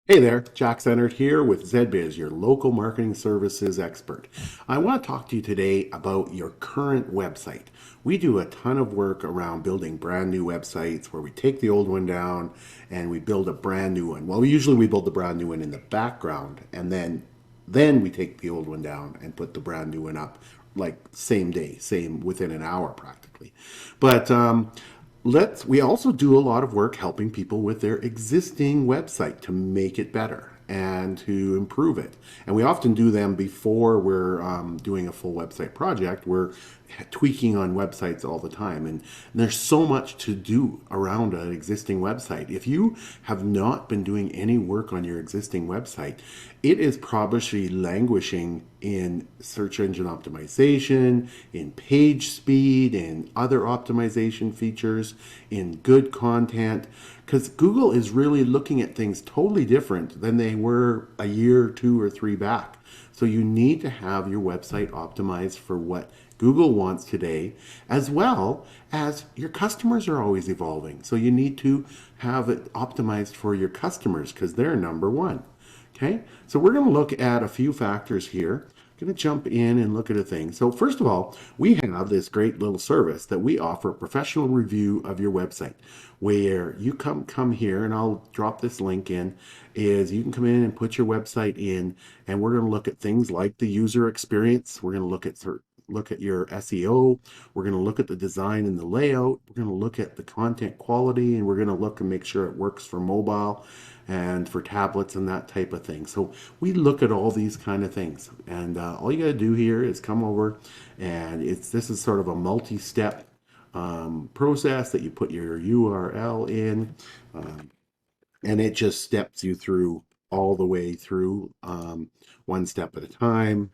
Hey there, Jack Sennert here with ZBiz, your local marketing services expert. I want to talk to you today about your current website. We do a ton of work around building brand new websites where we take the old one down and we build a brand new one. Well, usually we build the brand new one in the background and then we take the old one down and put the brand new one up like same day, same within an hour practically. But we also do a lot of work helping people with their existing website to make it better and to improve it. And we often do them before we're doing a full website project. We're tweaking on websites all the time. And there's so much to do around an existing website. If you have not been doing any work on your existing website, it is probably languishing in search engine optimization, in page speed, in other optimization features, in good content, because Google is really looking at things totally different than they were a year, 2 or 3 back. So you need to have your website optimized for what Google wants today, as well as your customers are always evolving. So you need to have it optimized for your customers because they're number one. Okay, so we're going to look at a few factors here. I'm going to jump in and look at a thing. So first of all, we have this great little service that we offer, a professional review of your website, where you come here, and I'll drop this link in, is you can come in and put your website in, and we're going to look at things like the user experience. We're going to look at your SEO. We're going to look at the design and the layout. We're going to look at the content quality, and we're going to look and make sure it works for mobile and for tablets and that type of thing. So we look at all these kind of things, and all you got to do here is come over, and this is sort of a multi-step process that you put your URL in, and it just steps you through all the way through, one step at a time,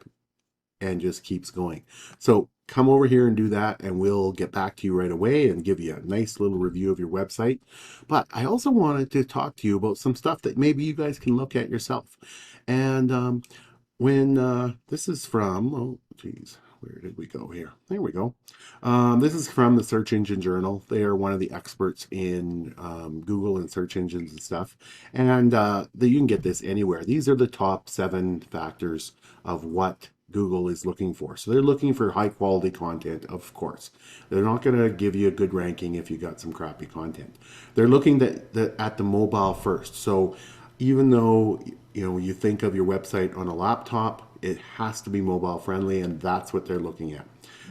and just keeps going. So come over here and do that, and we'll get back to you right away and give you a nice little review of your website. But I also wanted to talk to you about some stuff that maybe you guys can look at yourself. And when this is from, oh, geez, where did we go here? There we go. This is from the Search Engine Journal. They are one of the experts in Google and search engines and stuff. And you can get this anywhere. These are the top 7 factors of what Google is looking for. So they're looking for high quality content, of course. They're not going to give you a good ranking if you got some crappy content. They're looking at the mobile first. So even though you think of your website on a laptop, it has to be mobile friendly, and that's what they're looking at.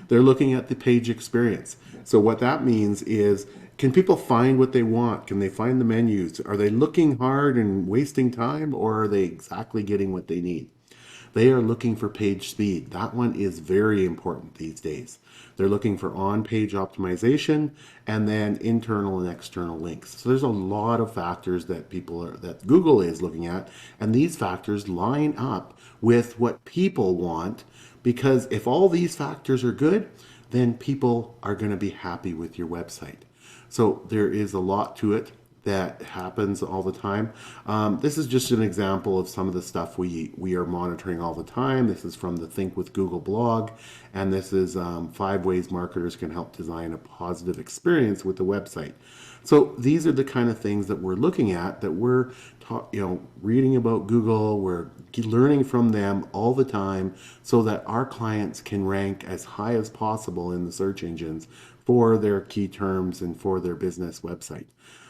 They're looking at the page experience. So what that means is, can people find what they want? Can they find the menus? Are they looking hard and wasting time, or are they exactly getting what they need? They are looking for page speed. That one is very important these days. They're looking for on-page optimization and then internal and external links. So there's a lot of factors that that Google is looking at, and these factors line up with what people want, because if all these factors are good, then people are going to be happy with your website. So there is a lot to it that happens all the time. This is just an example of some of the stuff we are monitoring all the time. This is from the Think with Google blog, and this is 5 ways marketers can help design a positive experience with the website. So these are the kind of things that we're looking at, that we're reading about Google. We're learning from them all the time so that our clients can rank as high as possible in the search engines for their key terms and for their business website.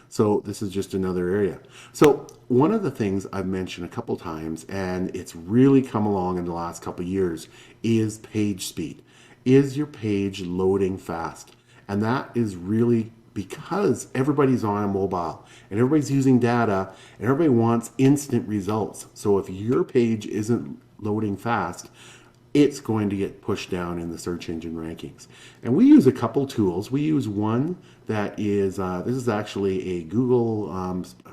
So this is just another area. So one of the things I've mentioned a couple times, and it's really come along in the last couple years, is page speed. Is your page loading fast? And that is really because everybody's on a mobile and everybody's using data and everybody wants instant results. So if your page isn't loading fast, it's going to get pushed down in the search engine rankings. And we use a couple tools. We use one that is, this is actually a Google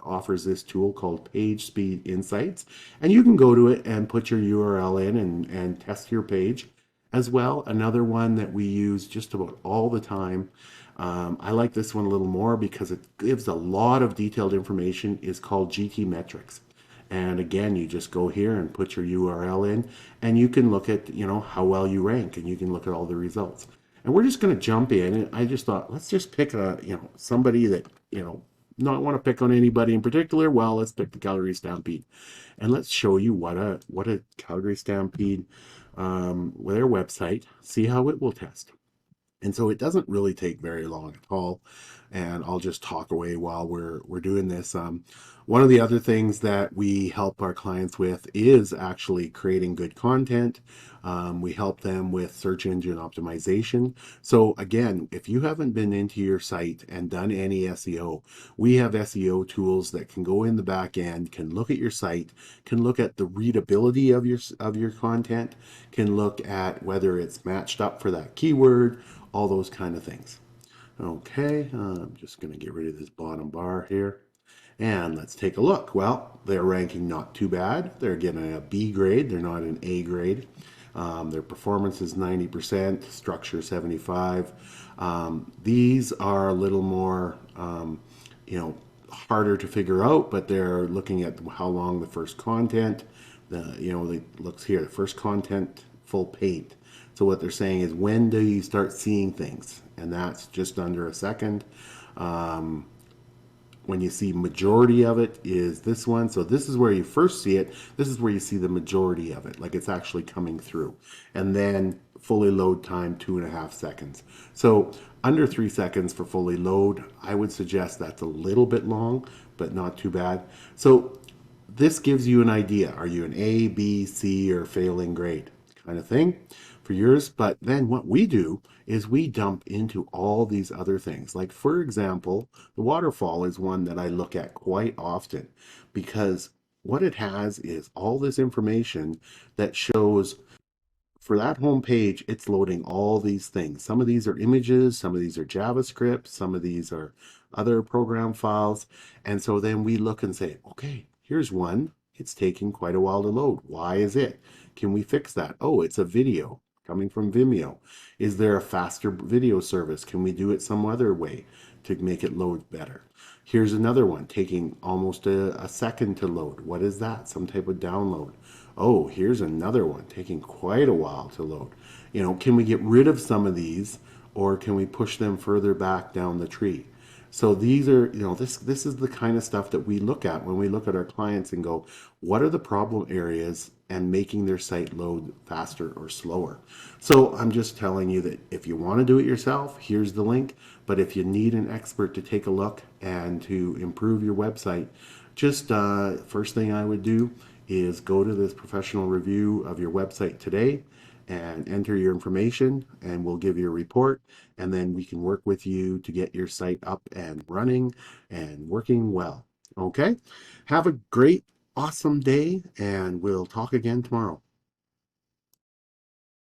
offers this tool called Page Speed Insights. And you can go to it and put your URL in and test your page as well. Another one that we use just about all the time, I like this one a little more because it gives a lot of detailed information, is called GTmetrix. And again, you just go here and put your URL in, and you can look at, how well you rank, and you can look at all the results. And we're just going to jump in. And I just thought, let's just pick somebody that, not want to pick on anybody in particular, well, let's pick the Calgary Stampede, and let's show you what a Calgary Stampede, with their website, see how it will test. And so it doesn't really take very long at all. And I'll just talk away while we're doing this. One of the other things that we help our clients with is actually creating good content. We help them with search engine optimization. So again, if you haven't been into your site and done any SEO, we have SEO tools that can go in the back end, can look at your site, can look at the readability of your content, can look at whether it's matched up for that keyword, all those kind of things. Okay, I'm just going to get rid of this bottom bar here. And let's take a look. Well, they're ranking not too bad. They're getting a B grade. They're not an A grade. Their performance is 90%, structure 75. These are a little more, harder to figure out, but they're looking at how long the first content, it looks here, the first content, full paint. So what they're saying is, when do you start seeing things? And that's just under a second. When you see majority of it is this one. So this is where you first see it. This is where you see the majority of it, like it's actually coming through. And then fully load time, 2.5 seconds. So under 3 seconds for fully load, I would suggest that's a little bit long, but not too bad. So this gives you an idea. Are you an A, B, C, or failing grade kind of thing for yours? But then what we do is we dump into all these other things. Like, for example, the waterfall is one that I look at quite often, because what it has is all this information that shows, for that home page, it's loading all these things. Some of these are images, some of these are JavaScript, some of these are other program files. And so then we look and say, okay, here's one. It's taking quite a while to load. Why is it? Can we fix that? Oh, it's a video coming from Vimeo. Is there a faster video service? Can we do it some other way to make it load better? Here's another one taking almost a second to load. What is that? Some type of download. Oh, here's another one taking quite a while to load. Can we get rid of some of these, or can we push them further back down the tree? So these are, this is the kind of stuff that we look at when we look at our clients and go, what are the problem areas, and making their site load faster or slower. So I'm just telling you that if you want to do it yourself, here's the link. But if you need an expert to take a look and to improve your website, just first thing I would do is go to this professional review of your website today and enter your information, and we'll give you a report, and then we can work with you to get your site up and running and working well. Okay, have a great, awesome day, and we'll talk again tomorrow.